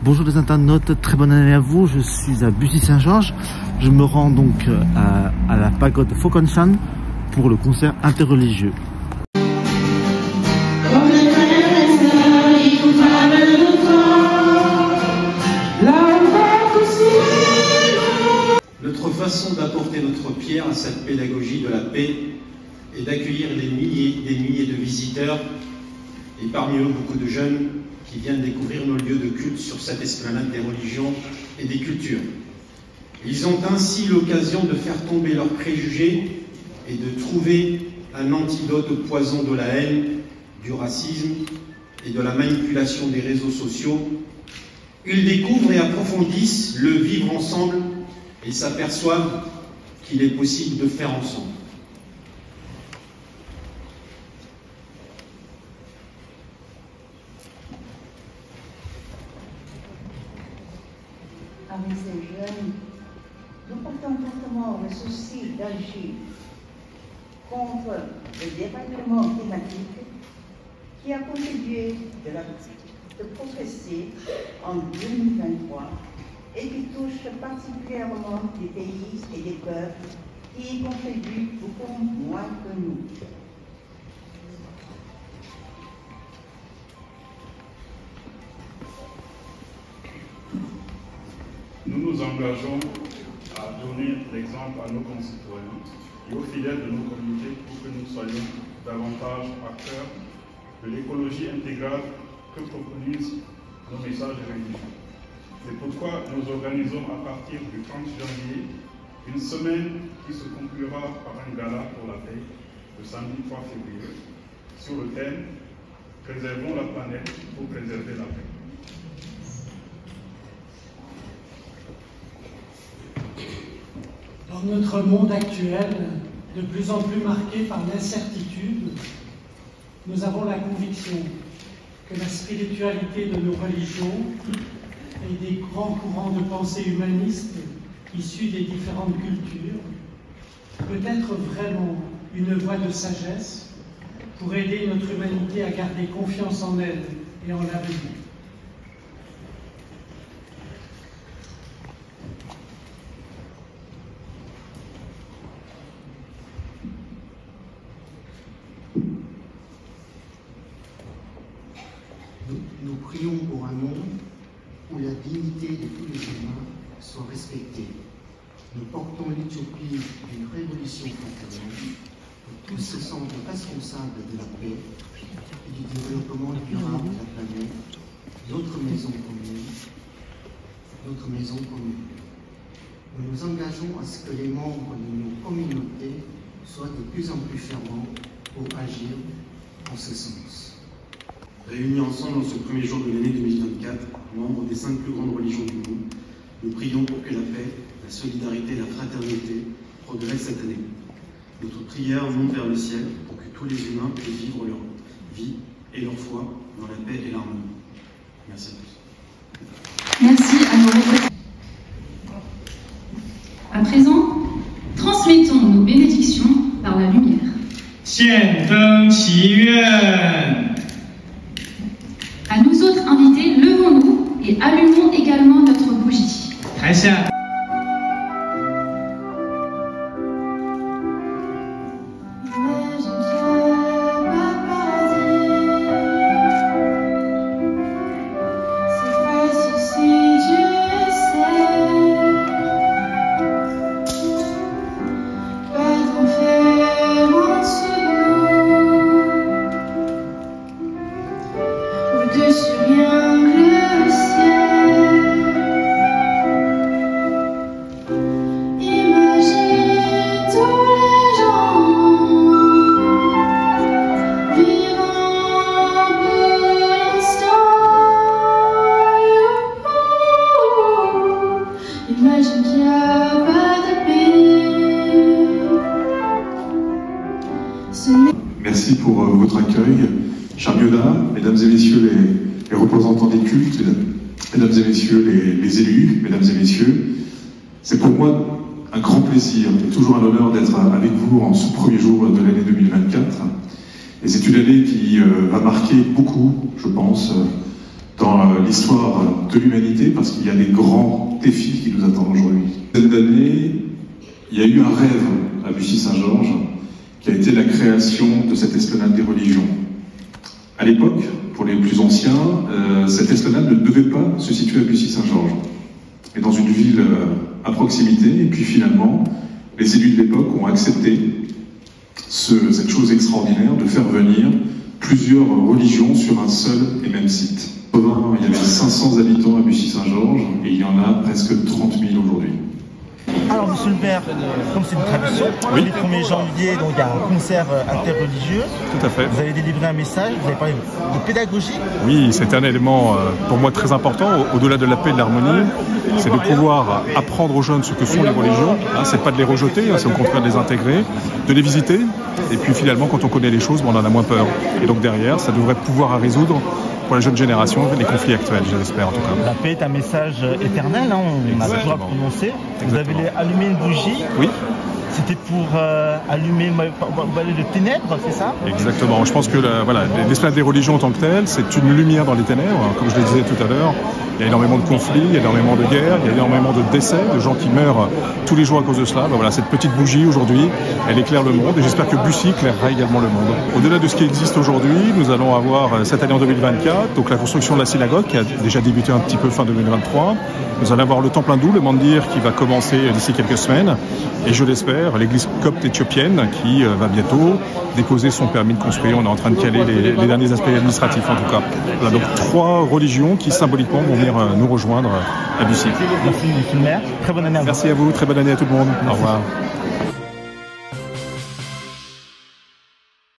Bonjour les internautes, très bonne année à vous. Je suis à Bussy-Saint-Georges. Je me rends donc à la pagode Fokonshan pour le concert interreligieux. Notre façon d'apporter notre pierre à cette pédagogie de la paix est d'accueillir des milliers de visiteurs et parmi eux beaucoup de jeunes qui viennent découvrir nos lieux de culte sur cette esplanade des religions et des cultures. Ils ont ainsi l'occasion de faire tomber leurs préjugés et de trouver un antidote au poison de la haine, du racisme et de la manipulation des réseaux sociaux. Ils découvrent et approfondissent le vivre ensemble et s'aperçoivent qu'il est possible de faire ensemble. Avec ces jeunes, nous portons fortement le souci d'agir contre le dérèglement climatique qui a contribué de progresser en 2023 et qui touche particulièrement des pays et des peuples qui y contribuent beaucoup moins que nous. Nous nous engageons à donner l'exemple à nos concitoyens et aux fidèles de nos communautés pour que nous soyons davantage acteurs de l'écologie intégrale que préconisent nos messages religieux. C'est pourquoi nous organisons à partir du 30 janvier une semaine qui se conclura par un gala pour la paix le samedi 3 février sur le thème « Préservons la planète pour préserver la paix ». Dans notre monde actuel, de plus en plus marqué par l'incertitude, nous avons la conviction que la spiritualité de nos religions et des grands courants de pensée humanistes issus des différentes cultures peut être vraiment une voie de sagesse pour aider notre humanité à garder confiance en elle et en l'avenir. Nous prions pour un monde où la dignité de tous les humains soit respectée. Nous portons l'utopie d'une révolution fraternelle où tous se sentent responsables de la paix et du développement durable de la planète, notre maison commune. Nous nous engageons à ce que les membres de nos communautés soient de plus en plus fervents pour agir en ce sens. Réunis ensemble en ce premier jour de l'année 2024, membres des 5 plus grandes religions du monde, nous prions pour que la paix, la solidarité et la fraternité progressent cette année. Notre prière monte vers le ciel pour que tous les humains puissent vivre leur vie et leur foi dans la paix et l'harmonie. Merci à tous. Merci à nos représentants. À présent, transmettons nos bénédictions par la lumière. 献灯祈愿。 À nous autres invités, levons-nous et allumons également notre bougie. 台下。Merci pour votre accueil. Cher Mioda, mesdames et messieurs les représentants des cultes, mesdames et messieurs les élus, mesdames et messieurs, c'est pour moi un grand plaisir et toujours un honneur d'être avec vous en ce premier jour de l'année 2024. Et c'est une année qui va marquer beaucoup, je pense, dans l'histoire de l'humanité, parce qu'il y a des grands défis qui nous attendent aujourd'hui. Cette année, il y a eu un rêve à Bussy-Saint-Georges, qui a été la création de cette esplanade des religions. À l'époque, pour les plus anciens, cette esplanade ne devait pas se situer à Bussy-Saint-Georges, mais dans une ville à proximité. Et puis finalement, les élus de l'époque ont accepté cette chose extraordinaire de faire venir plusieurs religions sur un seul et même site. Il y avait 500 habitants à Bussy-Saint-Georges et il y en a presque 30 000 aujourd'hui. Alors, monsieur le maire, comme c'est une tradition, oui. Le 1er janvier, donc, il y a un concert interreligieux. Tout à fait. Vous avez délivré un message, vous avez parlé de pédagogie. Oui, c'est un élément pour moi très important, au-delà de la paix et de l'harmonie, c'est de pouvoir apprendre aux jeunes ce que sont les religions. C'est pas de les rejeter, c'est au contraire de les intégrer, de les visiter. Et puis finalement, quand on connaît les choses, on en a moins peur. Et donc derrière, ça devrait pouvoir résoudre pour la jeune génération les conflits actuels, je l'espère en tout cas. La paix est un message éternel, hein, on a toujours à prononcer. Vous avez allumé une bougie. Oui. C'était pour allumer les ténèbres, c'est ça? Exactement. Je pense que l'esplanade des religions en tant que telle, c'est une lumière dans les ténèbres. Comme je le disais tout à l'heure, il y a énormément de conflits, il y a énormément de guerres, il y a énormément de décès, de gens qui meurent tous les jours à cause de cela. Voilà, cette petite bougie aujourd'hui, elle éclaire le monde et j'espère que Bussy éclairera également le monde. Au-delà de ce qui existe aujourd'hui, nous allons avoir cette année en 2024, donc la construction de la synagogue qui a déjà débuté un petit peu fin 2023. Nous allons avoir le temple hindou, le mandir, qui va commencer d'ici quelques semaines. Et je l'espère, l'église copte éthiopienne qui va bientôt déposer son permis de construire. On est en train de caler les derniers aspects administratifs en tout cas. Voilà, donc 3 religions qui symboliquement vont venir nous rejoindre à Bussy. Merci, monsieur le maire. Très bonne année à vous. Merci à vous, très bonne année à tout le monde. Merci. Au revoir.